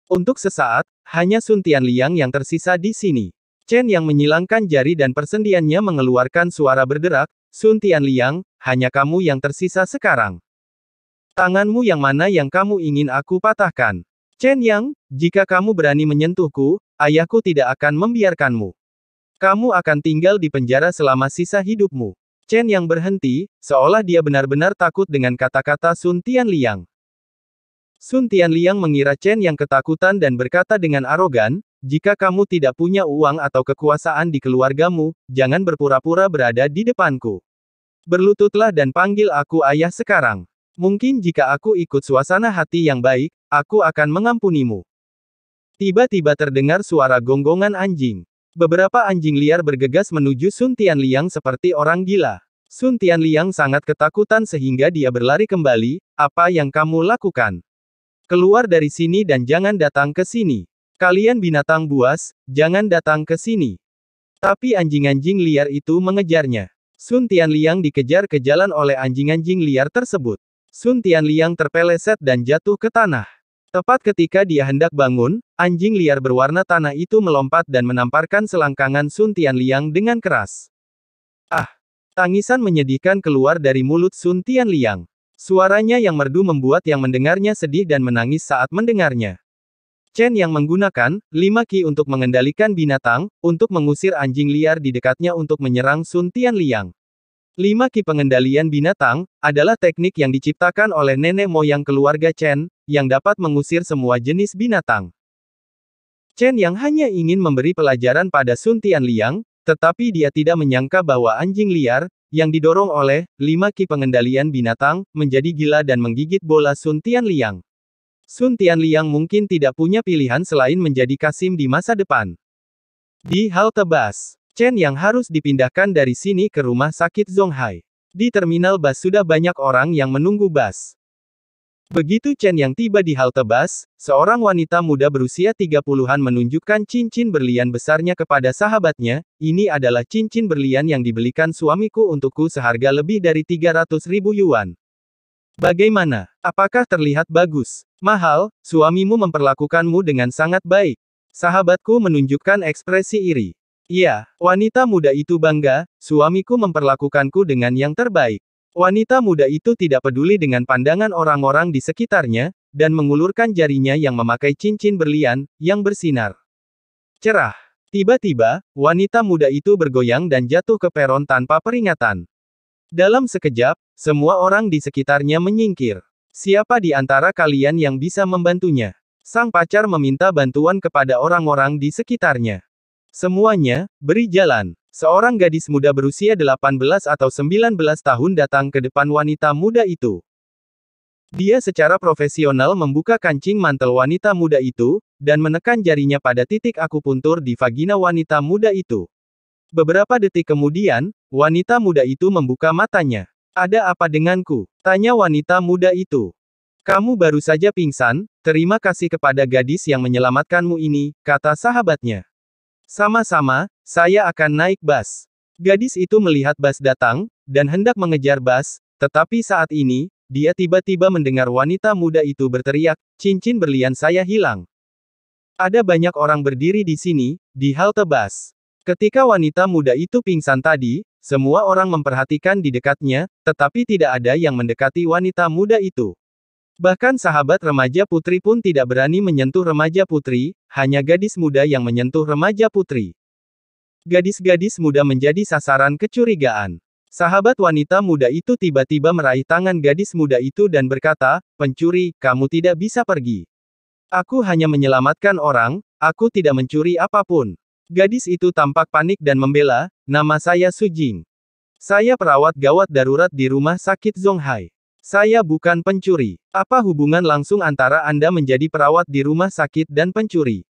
Untuk sesaat, hanya Sun Tianliang yang tersisa di sini. Chen yang menyilangkan jari dan persendiannya mengeluarkan suara berderak, Sun Tianliang, hanya kamu yang tersisa sekarang. Tanganmu yang mana yang kamu ingin aku patahkan? Chen Yang, jika kamu berani menyentuhku, ayahku tidak akan membiarkanmu. Kamu akan tinggal di penjara selama sisa hidupmu. Chen Yang berhenti, seolah dia benar-benar takut dengan kata-kata Sun Tianliang. Sun Tianliang mengira Chen Yang ketakutan dan berkata dengan arogan, jika kamu tidak punya uang atau kekuasaan di keluargamu, jangan berpura-pura berada di depanku. Berlututlah dan panggil aku ayah sekarang. Mungkin jika aku ikut suasana hati yang baik, aku akan mengampunimu. Tiba-tiba terdengar suara gonggongan anjing. Beberapa anjing liar bergegas menuju Sun Tianliang seperti orang gila. Sun Tianliang sangat ketakutan sehingga dia berlari kembali, apa yang kamu lakukan? Keluar dari sini dan jangan datang ke sini. Kalian binatang buas, jangan datang ke sini. Tapi anjing-anjing liar itu mengejarnya. Sun Tianliang dikejar ke jalan oleh anjing-anjing liar tersebut. Sun Tianliang terpeleset dan jatuh ke tanah. Tepat ketika dia hendak bangun, anjing liar berwarna tanah itu melompat dan menamparkan selangkangan Sun Tianliang dengan keras. Ah! Tangisan menyedihkan keluar dari mulut Sun Tianliang. Suaranya yang merdu membuat yang mendengarnya sedih dan menangis saat mendengarnya. Chen yang menggunakan 5 ki untuk mengendalikan binatang, untuk mengusir anjing liar di dekatnya untuk menyerang Sun Tianliang. 5 ki pengendalian binatang, adalah teknik yang diciptakan oleh nenek moyang keluarga Chen, yang dapat mengusir semua jenis binatang. Chen yang hanya ingin memberi pelajaran pada Sun Tianliang, tetapi dia tidak menyangka bahwa anjing liar, yang didorong oleh 5 ki pengendalian binatang, menjadi gila dan menggigit bola Sun Tianliang. Sun Tianliang mungkin tidak punya pilihan selain menjadi Kasim di masa depan. Di halte bus, Chen yang harus dipindahkan dari sini ke rumah sakit Zonghai. Di terminal bus sudah banyak orang yang menunggu bus. Begitu Chen yang tiba di halte bus, seorang wanita muda berusia 30-an menunjukkan cincin berlian besarnya kepada sahabatnya, ini adalah cincin berlian yang dibelikan suamiku untukku seharga lebih dari 300.000 yuan. Bagaimana? Apakah terlihat bagus? Mahal, suamimu memperlakukanmu dengan sangat baik. Sahabatku menunjukkan ekspresi iri. Iya, wanita muda itu bangga, suamiku memperlakukanku dengan yang terbaik. Wanita muda itu tidak peduli dengan pandangan orang-orang di sekitarnya, dan mengulurkan jarinya yang memakai cincin berlian, yang bersinar cerah. Tiba-tiba, wanita muda itu bergoyang dan jatuh ke peron tanpa peringatan. Dalam sekejap, semua orang di sekitarnya menyingkir. Siapa di antara kalian yang bisa membantunya? Sang pacar meminta bantuan kepada orang-orang di sekitarnya. Semuanya, beri jalan. Seorang gadis muda berusia 18 atau 19 tahun datang ke depan wanita muda itu. Dia secara profesional membuka kancing mantel wanita muda itu, dan menekan jarinya pada titik akupuntur di vagina wanita muda itu. Beberapa detik kemudian, wanita muda itu membuka matanya. Ada apa denganku? Tanya wanita muda itu. Kamu baru saja pingsan, terima kasih kepada gadis yang menyelamatkanmu ini, kata sahabatnya. Sama-sama, saya akan naik bus. Gadis itu melihat bus datang, dan hendak mengejar Bas, tetapi saat ini, dia tiba-tiba mendengar wanita muda itu berteriak, cincin berlian saya hilang. Ada banyak orang berdiri di sini, di halte bus. Ketika wanita muda itu pingsan tadi, semua orang memperhatikan di dekatnya, tetapi tidak ada yang mendekati wanita muda itu. Bahkan sahabat remaja putri pun tidak berani menyentuh remaja putri, hanya gadis muda yang menyentuh remaja putri. Gadis-gadis muda menjadi sasaran kecurigaan. Sahabat wanita muda itu tiba-tiba meraih tangan gadis muda itu dan berkata, pencuri, kamu tidak bisa pergi. Aku hanya menyelamatkan orang, aku tidak mencuri apapun. Gadis itu tampak panik dan membela, nama saya Su Jing. Saya perawat gawat darurat di rumah sakit Zonghai. Saya bukan pencuri. Apa hubungan langsung antara Anda menjadi perawat di rumah sakit dan pencuri?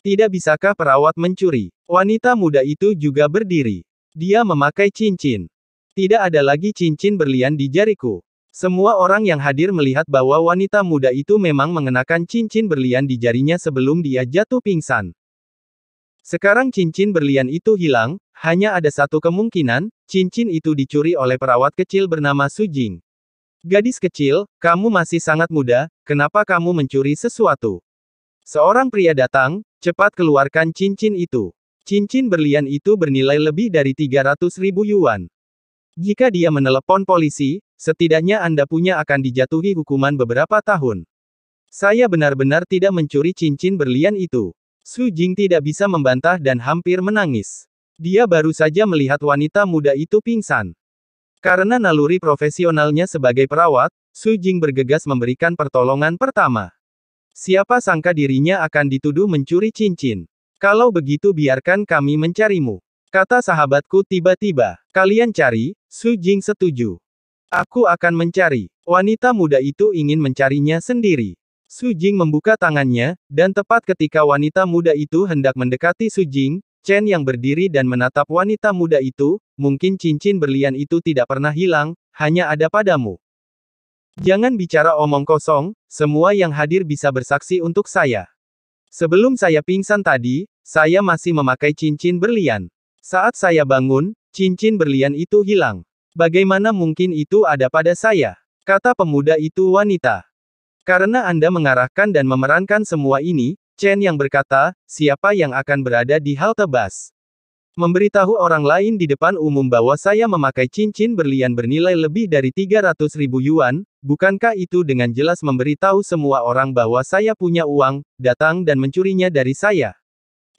Tidak bisakah perawat mencuri? Wanita muda itu juga berdiri. Dia memakai cincin. Tidak ada lagi cincin berlian di jariku. Semua orang yang hadir melihat bahwa wanita muda itu memang mengenakan cincin berlian di jarinya sebelum dia jatuh pingsan. Sekarang cincin berlian itu hilang, hanya ada satu kemungkinan, cincin itu dicuri oleh perawat kecil bernama Su Jing. Gadis kecil, kamu masih sangat muda, kenapa kamu mencuri sesuatu? Seorang pria datang, cepat keluarkan cincin itu. Cincin berlian itu bernilai lebih dari 300.000 yuan. Jika dia menelepon polisi, setidaknya Anda punya akan dijatuhi hukuman beberapa tahun. Saya benar-benar tidak mencuri cincin berlian itu. Su Jing tidak bisa membantah dan hampir menangis. Dia baru saja melihat wanita muda itu pingsan. Karena naluri profesionalnya sebagai perawat, Su Jing bergegas memberikan pertolongan pertama. Siapa sangka dirinya akan dituduh mencuri cincin. Kalau begitu biarkan kami mencarimu. Kata sahabatku tiba-tiba. Kalian cari, Su Jing setuju. Aku akan mencari. Wanita muda itu ingin mencarinya sendiri. Su Jing membuka tangannya, dan tepat ketika wanita muda itu hendak mendekati Su Jing, Chen yang berdiri dan menatap wanita muda itu, mungkin cincin berlian itu tidak pernah hilang, hanya ada padamu. Jangan bicara omong kosong, semua yang hadir bisa bersaksi untuk saya. Sebelum saya pingsan tadi, saya masih memakai cincin berlian. Saat saya bangun, cincin berlian itu hilang. Bagaimana mungkin itu ada pada saya? Kata pemuda itu wanita. Karena Anda mengarahkan dan memerankan semua ini, Chen yang berkata, siapa yang akan berada di halte bus? Memberitahu orang lain di depan umum bahwa saya memakai cincin berlian bernilai lebih dari 300.000 yuan, bukankah itu dengan jelas memberitahu semua orang bahwa saya punya uang, datang dan mencurinya dari saya?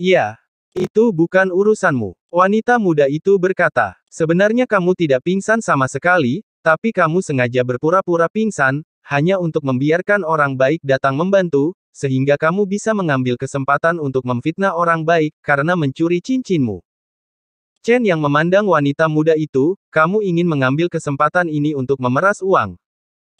Iya. Itu bukan urusanmu. Wanita muda itu berkata, sebenarnya kamu tidak pingsan sama sekali, tapi kamu sengaja berpura-pura pingsan, hanya untuk membiarkan orang baik datang membantu, sehingga kamu bisa mengambil kesempatan untuk memfitnah orang baik, karena mencuri cincinmu. Chen yang memandang wanita muda itu, kamu ingin mengambil kesempatan ini untuk memeras uang.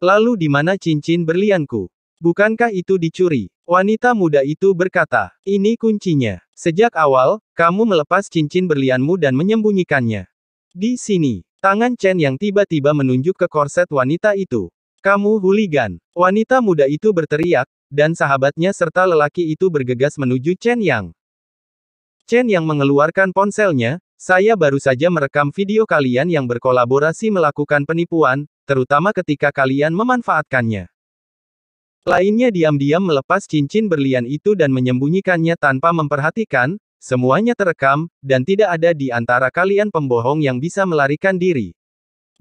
Lalu di mana cincin berlianku? Bukankah itu dicuri? Wanita muda itu berkata, ini kuncinya. Sejak awal, kamu melepas cincin berlianmu dan menyembunyikannya. Di sini, tangan Chen yang tiba-tiba menunjuk ke korset wanita itu. Kamu hooligan. Wanita muda itu berteriak, dan sahabatnya serta lelaki itu bergegas menuju Chen Yang. Chen Yang mengeluarkan ponselnya, saya baru saja merekam video kalian yang berkolaborasi melakukan penipuan, terutama ketika kalian memanfaatkannya. Lainnya diam-diam melepas cincin berlian itu dan menyembunyikannya tanpa memperhatikan, semuanya terekam, dan tidak ada di antara kalian pembohong yang bisa melarikan diri.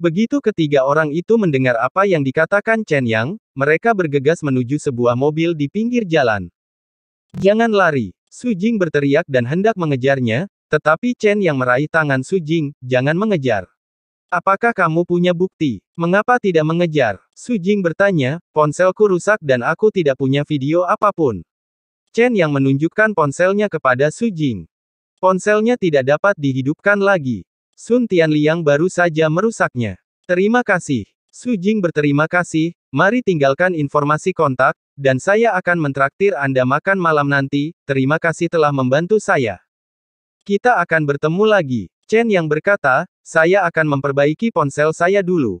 Begitu ketiga orang itu mendengar apa yang dikatakan Chen Yang, mereka bergegas menuju sebuah mobil di pinggir jalan. Jangan lari, Su Jing berteriak dan hendak mengejarnya, tetapi Chen Yang meraih tangan Su Jing, jangan mengejar. Apakah kamu punya bukti? Mengapa tidak mengejar? Su Jing bertanya, ponselku rusak dan aku tidak punya video apapun. Chen yang menunjukkan ponselnya kepada Su Jing. Ponselnya tidak dapat dihidupkan lagi. Sun Tianliang baru saja merusaknya. Terima kasih. Su Jing berterima kasih, mari tinggalkan informasi kontak, dan saya akan mentraktir Anda makan malam nanti, terima kasih telah membantu saya. Kita akan bertemu lagi. Chen yang berkata, saya akan memperbaiki ponsel saya dulu.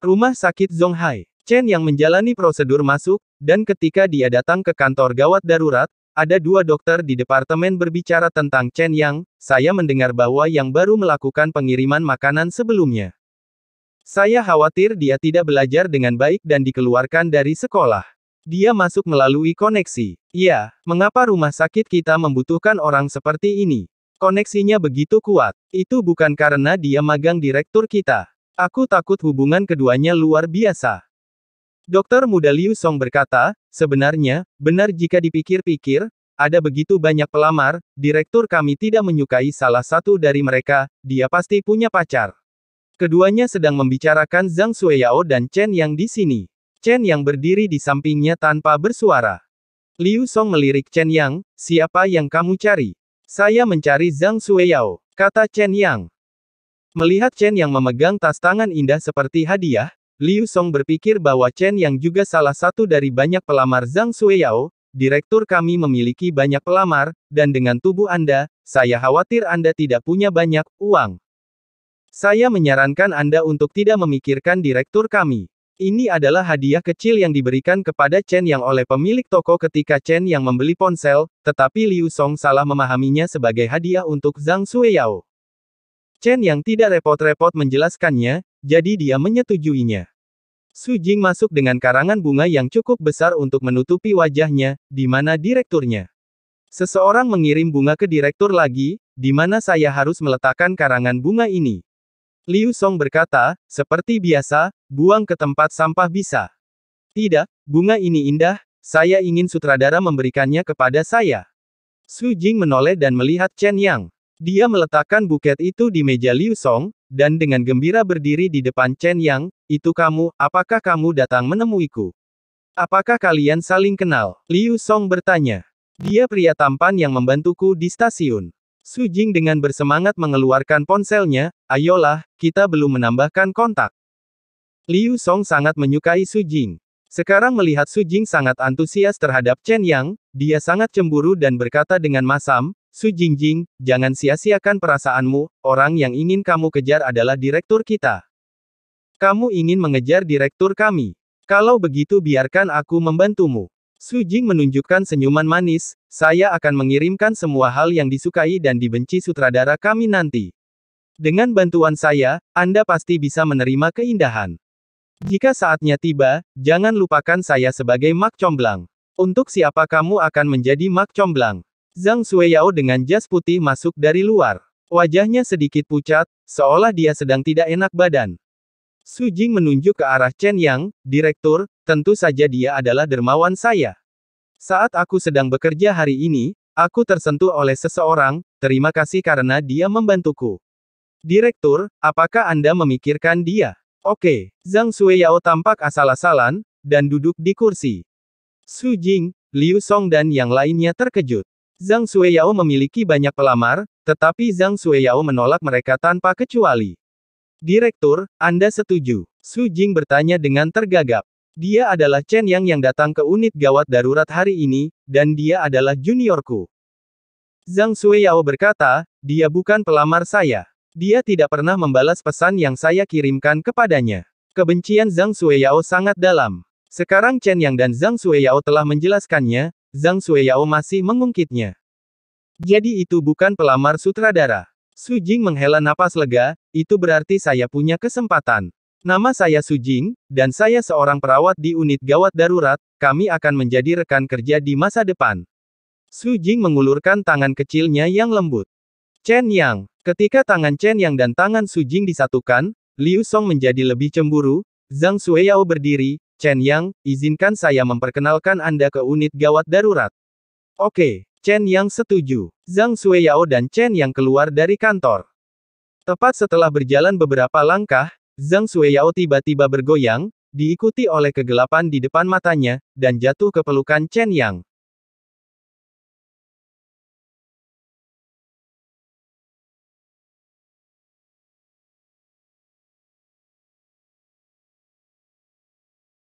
Rumah sakit Zonghai. Chen yang menjalani prosedur masuk, dan ketika dia datang ke kantor gawat darurat, ada dua dokter di departemen berbicara tentang Chen Yang, saya mendengar bahwa yang baru melakukan pengiriman makanan sebelumnya. Saya khawatir dia tidak belajar dengan baik dan dikeluarkan dari sekolah. Dia masuk melalui koneksi. Ya, mengapa rumah sakit kita membutuhkan orang seperti ini? Koneksinya begitu kuat. Itu bukan karena dia magang direktur kita. Aku takut hubungan keduanya luar biasa. Dokter muda Liu Song berkata, sebenarnya, benar jika dipikir-pikir, ada begitu banyak pelamar, direktur kami tidak menyukai salah satu dari mereka, dia pasti punya pacar. Keduanya sedang membicarakan Zhang Xueyao dan Chen Yang di sini. Chen Yang berdiri di sampingnya tanpa bersuara. Liu Song melirik Chen Yang, siapa yang kamu cari? Saya mencari Zhang Xueyao, kata Chen Yang. Melihat Chen Yang memegang tas tangan indah seperti hadiah, Liu Song berpikir bahwa Chen Yang juga salah satu dari banyak pelamar Zhang Xueyao. Direktur kami memiliki banyak pelamar, dan dengan tubuh Anda, saya khawatir Anda tidak punya banyak uang. Saya menyarankan Anda untuk tidak memikirkan direktur kami. Ini adalah hadiah kecil yang diberikan kepada Chen Yang oleh pemilik toko ketika Chen Yang membeli ponsel, tetapi Liu Song salah memahaminya sebagai hadiah untuk Zhang Xueyao. Chen Yang tidak repot-repot menjelaskannya, jadi dia menyetujuinya. Su Jing masuk dengan karangan bunga yang cukup besar untuk menutupi wajahnya, di mana direkturnya. Seseorang mengirim bunga ke direktur lagi, di mana saya harus meletakkan karangan bunga ini. Liu Song berkata, seperti biasa, buang ke tempat sampah bisa. Tidak, bunga ini indah, saya ingin sutradara memberikannya kepada saya. Su Jing menoleh dan melihat Chen Yang. Dia meletakkan buket itu di meja Liu Song, dan dengan gembira berdiri di depan Chen Yang, itu kamu, apakah kamu datang menemuiku? Apakah kalian saling kenal? Liu Song bertanya. Dia pria tampan yang membantuku di stasiun. Su Jing dengan bersemangat mengeluarkan ponselnya, ayolah, kita belum menambahkan kontak. Liu Song sangat menyukai Su Jing. Sekarang melihat Su Jing sangat antusias terhadap Chen Yang, dia sangat cemburu dan berkata dengan masam, Su Jingjing, jangan sia-siakan perasaanmu, orang yang ingin kamu kejar adalah direktur kita. Kamu ingin mengejar direktur kami. Kalau begitu biarkan aku membantumu. Su Jing menunjukkan senyuman manis, saya akan mengirimkan semua hal yang disukai dan dibenci sutradara kami nanti. Dengan bantuan saya, Anda pasti bisa menerima keindahan. Jika saatnya tiba, jangan lupakan saya sebagai mak comblang. Untuk siapa kamu akan menjadi mak comblang? Zhang Xueyao dengan jas putih masuk dari luar. Wajahnya sedikit pucat, seolah dia sedang tidak enak badan. Su Jing menunjuk ke arah Chen Yang, direktur, tentu saja dia adalah dermawan saya. Saat aku sedang bekerja hari ini, aku tersentuh oleh seseorang, terima kasih karena dia membantuku. Direktur, apakah Anda memikirkan dia? Oke, Zhang Xueyao tampak asal-asalan, dan duduk di kursi. Su Jing, Liu Song dan yang lainnya terkejut. Zhang Xueyao memiliki banyak pelamar, tetapi Zhang Xueyao menolak mereka tanpa kecuali. Direktur, Anda setuju? Su Jing bertanya dengan tergagap. Dia adalah Chen Yang datang ke unit gawat darurat hari ini, dan dia adalah juniorku. Zhang Xueyao berkata, dia bukan pelamar saya. Dia tidak pernah membalas pesan yang saya kirimkan kepadanya. Kebencian Zhang Xueyao sangat dalam. Sekarang Chen Yang dan Zhang Xueyao telah menjelaskannya, Zhang Xueyao masih mengungkitnya. Jadi itu bukan pelamar sutradara. Su Jing menghela napas lega, itu berarti saya punya kesempatan. Nama saya Su Jing, dan saya seorang perawat di unit gawat darurat, kami akan menjadi rekan kerja di masa depan. Su Jing mengulurkan tangan kecilnya yang lembut. Chen Yang. Ketika tangan Chen Yang dan tangan Su Jing disatukan, Liu Song menjadi lebih cemburu. Zhang Xueyao berdiri, Chen Yang, izinkan saya memperkenalkan Anda ke unit gawat darurat. Oke. Chen Yang setuju. Zhang Xueyao dan Chen Yang keluar dari kantor. Tepat setelah berjalan beberapa langkah, Zhang Xueyao tiba-tiba bergoyang, diikuti oleh kegelapan di depan matanya, dan jatuh ke pelukan Chen Yang.